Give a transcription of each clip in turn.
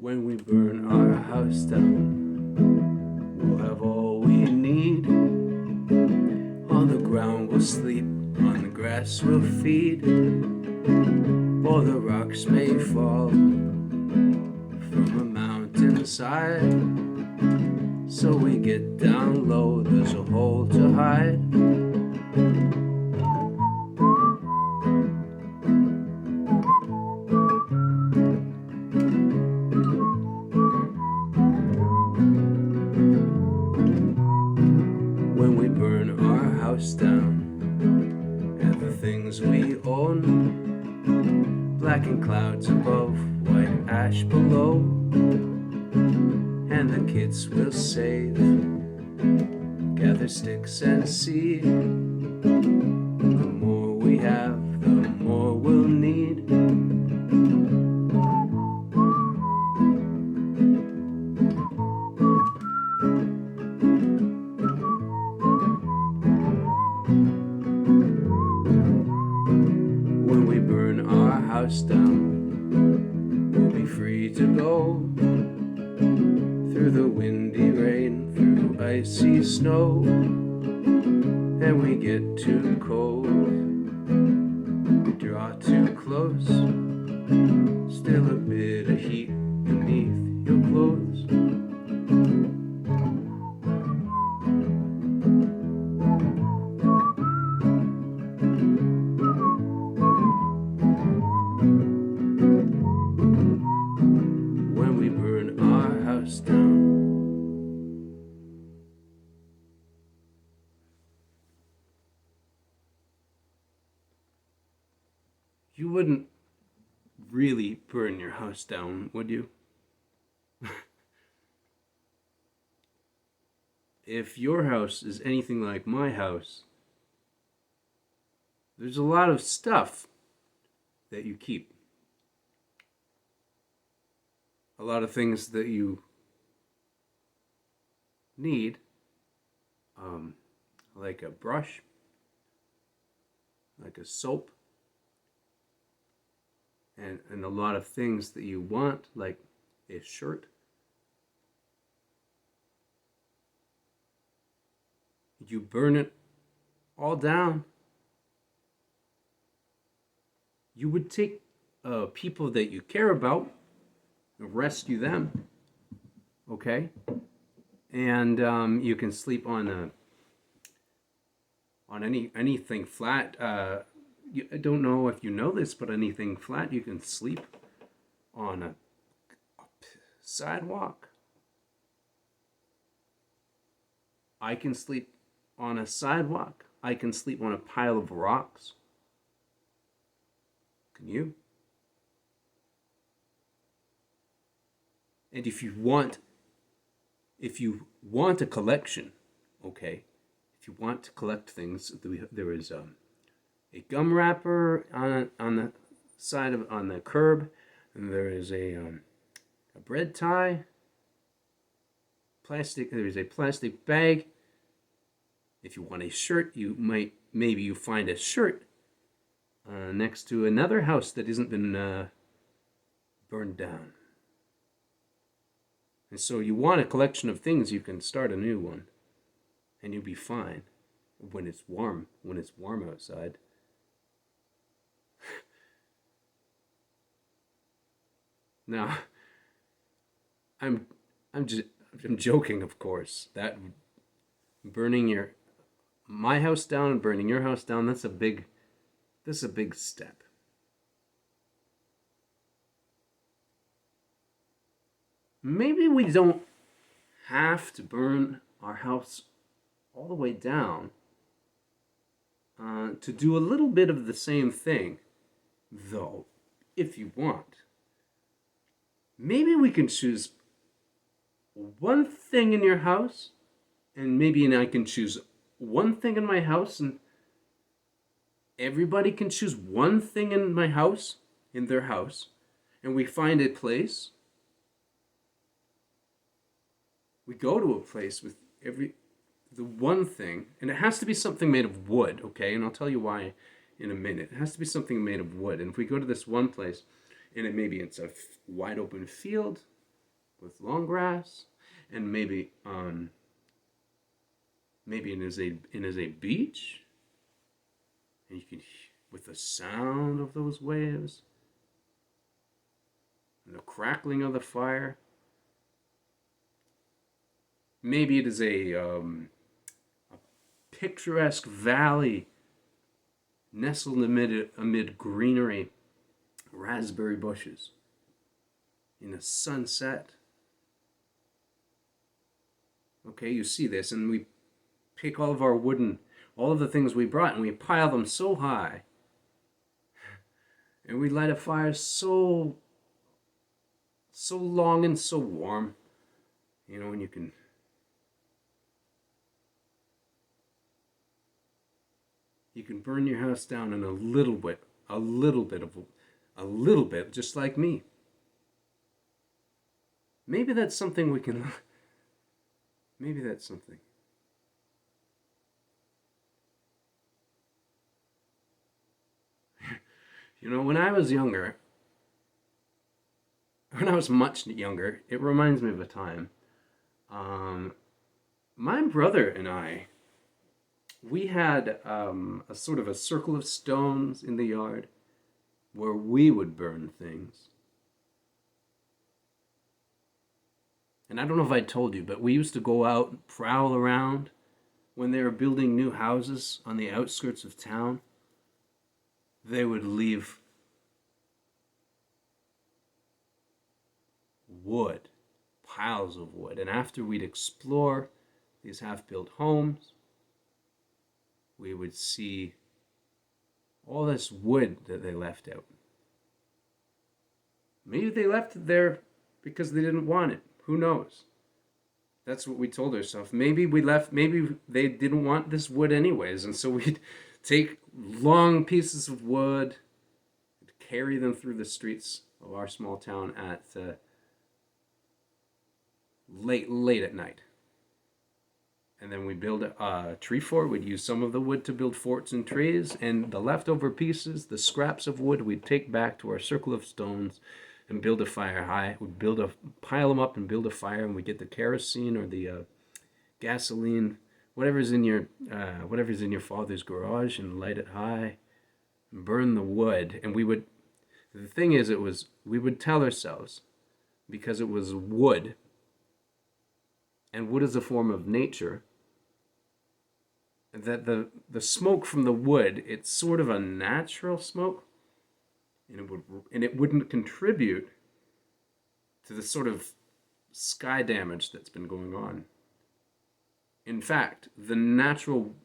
When we burn our house down, we'll have all we need. On the ground we'll sleep, on the grass we'll feed. Or the rocks may fall from a mountainside. So we get down low, there's a hole to hide. When we burn our house down and the things we own, blackened clouds above, white ash below, and the kids will save, gather sticks and seed. The more we have, the more we'll need. When we burn our house down, we'll be free to go through the windy rain, through icy snow, and we get too cold, we draw too close, still a bit of heat beneath your clothes. When we burn our house down. You wouldn't really burn your house down, would you? If your house is anything like my house, there's a lot of stuff that you keep. A lot of things that you need, like a brush, like a soap, and a lot of things that you want, like a shirt. You burn it all down. You would take people that you care about, rescue them, okay? And you can sleep on anything flat. I don't know if you know this, but anything flat, you can sleep on a sidewalk. I can sleep on a sidewalk. I can sleep on a pile of rocks. Can you? And if you want a collection, okay, if you want to collect things, there is a gum wrapper on the side of on the curb, and there is a bread tie. There is a plastic bag. If you want a shirt, maybe you find a shirt next to another house that hasn't been burned down. And so you want a collection of things, you can start a new one, and you'll be fine when it's warm outside. Now, I'm joking, of course. That burning my house down and burning your house down, that's a big step. Maybe we don't have to burn our house all the way down to do a little bit of the same thing, though, if you want. Maybe we can choose one thing in your house, and maybe I can choose one thing in my house, and everybody can choose one thing in my house, in their house, and we find a place. We go to a place with the one thing, and it has to be something made of wood, okay? And I'll tell you why in a minute. It has to be something made of wood. And if we go to this one place, and it's a wide open field, with long grass, and maybe it is a beach, and you can with the sound of those waves and the crackling of the fire. Maybe it is a picturesque valley nestled amid greenery, raspberry bushes, in a sunset. Okay, you see this, and we pick all of all of the things we brought, and we pile them so high, and we light a fire so long and so warm, and you can burn your house down in a little bit, just like me. Maybe that's something we can. Maybe that's something. When I was much younger, it reminds me of a time. My brother and I, we had a sort of a circle of stones in the yard where we would burn things. And I don't know if I told you, but we used to go out and prowl around when they were building new houses on the outskirts of town. They would leave wood, piles of wood. And after we'd explore these half-built homes, we would see all this wood that they left out. Maybe they left it there because they didn't want it. Who knows? That's what we told ourselves. Maybe they didn't want this wood anyways, and so we'd take long pieces of wood and carry them through the streets of our small town at late at night. And then we build a tree fort. We'd use some of the wood to build forts and trees, and the leftover pieces, the scraps of wood, we'd take back to our circle of stones and build a fire high. We'd pile them up and build a fire, and we'd get the kerosene or the gasoline, whatever's in your father's garage, and light it high, and burn the wood. And the thing is, we would tell ourselves, because it was wood, and wood is a form of nature, that the smoke from the wood, it's sort of a natural smoke, and it wouldn't contribute to the sort of sky damage that's been going on. In fact, the natural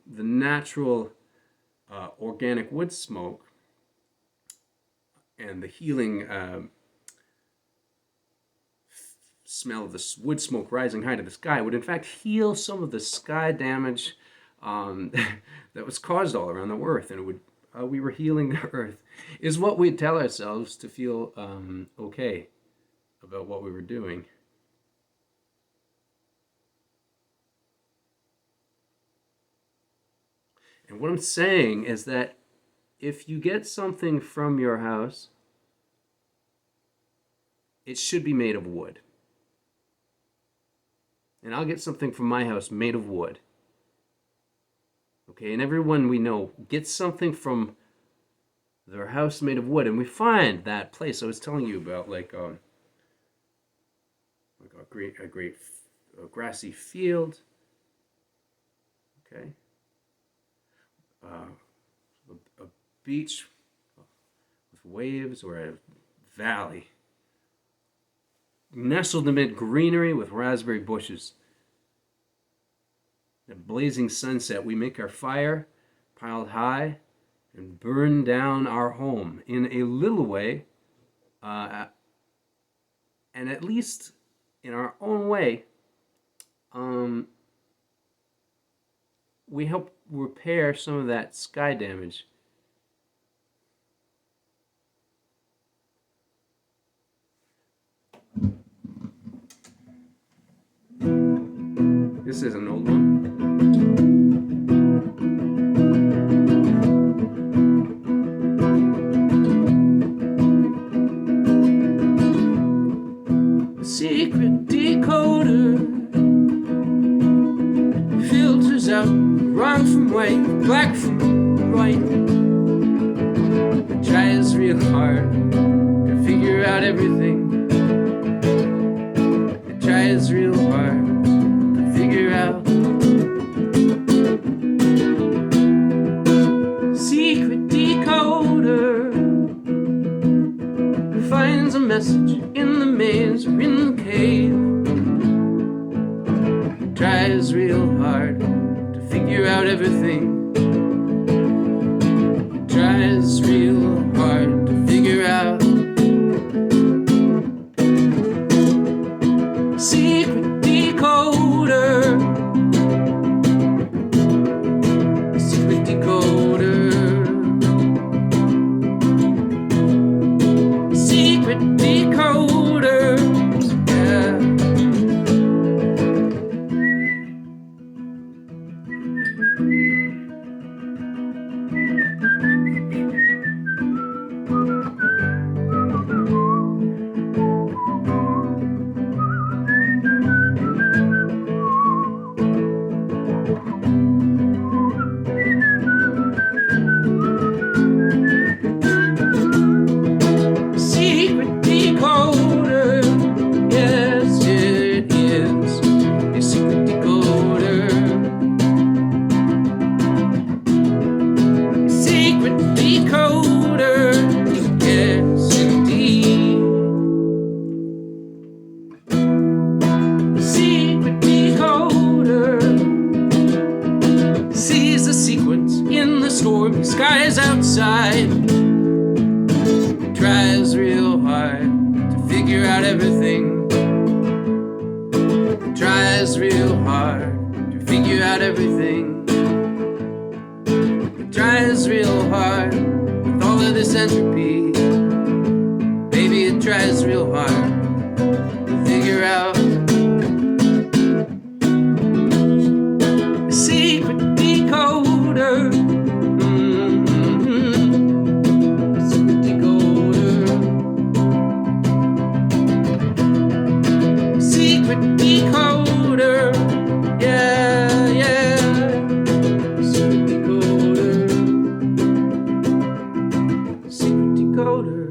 organic wood smoke and the healing smell of the wood smoke rising high to the sky would in fact heal some of the sky damage that was caused all around the earth, and we were healing the earth, is what we'd tell ourselves to feel okay about what we were doing. And what I'm saying is that if you get something from your house, it should be made of wood. And I'll get something from my house made of wood. Okay, and everyone we know gets something from their house made of wood, and we find that place I was telling you about, like a great grassy field. Okay, a beach with waves, or a valley nestled amid greenery with raspberry bushes. A blazing sunset, we make our fire piled high and burn down our home in a little way, and at least in our own way, we help repair some of that sky damage. This is an old one. secret decoder filters out wrong from white, black from white. It tries real hard to figure out everything. It tries real hard to figure out. Secret decoder finds a message in the maze or in the cave. It tries real hard to figure out everything. It tries real hard to figure out. Secret decoder. Secret decoder. Secret decoders, yeah. Secret decoder, yes it is a secret decoder. A secret decoder, yes indeed. A secret decoder sees the sequence in the stormy skies outside. Tries real hard to figure out everything. Tries real hard to figure out everything. Tries real hard with all of this entropy. Baby, it tries real hard to figure out. A secret decoder. Secret decoder, yeah, yeah. Secret decoder, secret decoder.